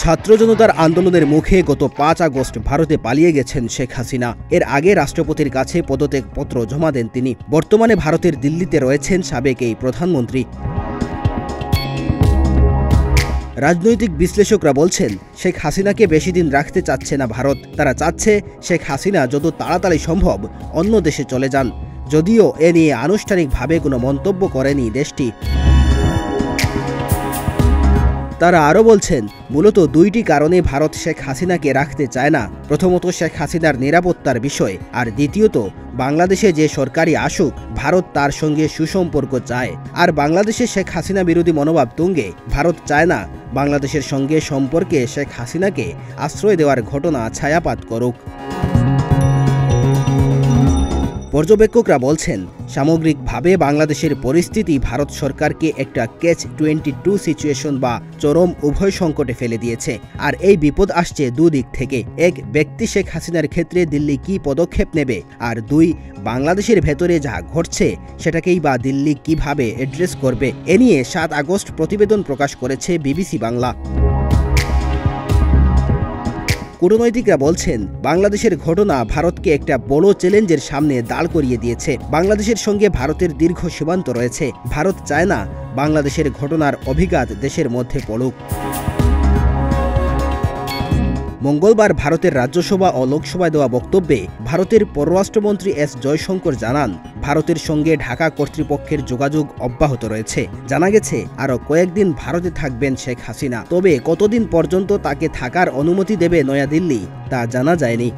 ছাত্র জনতার আন্দোলনের মুখে গত ৫ আগস্ট ভারতে পালিয়ে গেছেন শেখ হাসিনা। এর আগে রাষ্ট্রপতির কাছে পদত্যাগপত্র জমা দেন তিনি। বর্তমানে ভারতের দিল্লিতে রয়েছেন সাবেক এই প্রধানমন্ত্রী। রাজনৈতিক বিশ্লেষকরা বলছেন, শেখ হাসিনাকে বেশি দিন রাখতে চাচ্ছে না ভারত। তারা চাচ্ছে শেখ হাসিনা যত তাড়াতাড়ি সম্ভব অন্য দেশে চলে যান। যদিও এ নিয়ে আনুষ্ঠানিকভাবে কোনো মন্তব্য করেনি দেশটি। তারা আরও বলছেন, মূলত দুইটি কারণে ভারত শেখ হাসিনাকে রাখতে চায় না। প্রথমত শেখ হাসিনার নিরাপত্তার বিষয়, আর দ্বিতীয়ত বাংলাদেশে যে সরকারি আসুক ভারত তার সঙ্গে সুসম্পর্ক চায়। আর বাংলাদেশে শেখ হাসিনা বিরোধী মনোভাব তুঙ্গে ভারত চায় না বাংলাদেশের সঙ্গে সম্পর্কে শেখ হাসিনাকে আশ্রয় দেওয়ার ঘটনা ছায়াপাত করুক। পর্যবেক্ষকরা বলছেন, সামগ্রিকভাবে বাংলাদেশের পরিস্থিতি ভারত সরকারকে একটা ক্যাচ-22 সিচুয়েশন বা চরম উভয় সংকটে ফেলে দিয়েছে। আর এই বিপদ আসছে দুদিক থেকে। এক, ব্যক্তি শেখ হাসিনার ক্ষেত্রে দিল্লি কী পদক্ষেপ নেবে, আর দুই, বাংলাদেশের ভেতরে যা ঘটছে সেটাকেই বা দিল্লি কিভাবে অ্যাড্রেস করবে। এ নিয়ে ৭ আগস্ট প্রতিবেদন প্রকাশ করেছে বিবিসি বাংলা। কূটনৈতিকরা বলছেন, বাংলাদেশের ঘটনা ভারতকে একটা বড় চ্যালেঞ্জের সামনে দাঁড় করিয়ে দিয়েছে। বাংলাদেশের সঙ্গে ভারতের দীর্ঘ সীমান্ত রয়েছে। ভারত চায় না বাংলাদেশের ঘটনার অভিঘাত দেশের মধ্যে পড়ুক। মঙ্গলবার ভারতের রাজ্যসভা ও লোকসভায় দেওয়া বক্তব্যে ভারতের পররাষ্ট্রমন্ত্রী এস জয়শঙ্কর জানান, ভারতের সঙ্গে ঢাকা কর্তৃপক্ষের যোগাযোগ অব্যাহত রয়েছে। জানা গেছে আরও কয়েকদিন ভারতে থাকবেন শেখ হাসিনা। তবে কতদিন পর্যন্ত তাকে থাকার অনুমতি দেবে নয়াদিল্লি তা জানা যায়নি।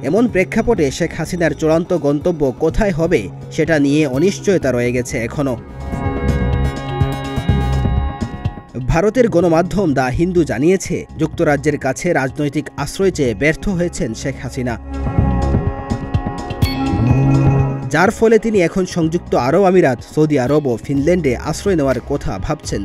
এমন প্রেক্ষাপটে শেখ হাসিনার চূড়ান্ত গন্তব্য কোথায় হবে সেটা নিয়ে অনিশ্চয়তা রয়ে গেছে এখনও। ভারতের গণমাধ্যম দ্য হিন্দু জানিয়েছে, যুক্তরাজ্যের কাছে রাজনৈতিক আশ্রয় চেয়ে ব্যর্থ হয়েছেন শেখ হাসিনা, যার ফলে তিনি এখন সংযুক্ত আরব আমিরাত, সৌদি আরব ও ফিনল্যান্ডে আশ্রয় নেওয়ার কথা ভাবছেন।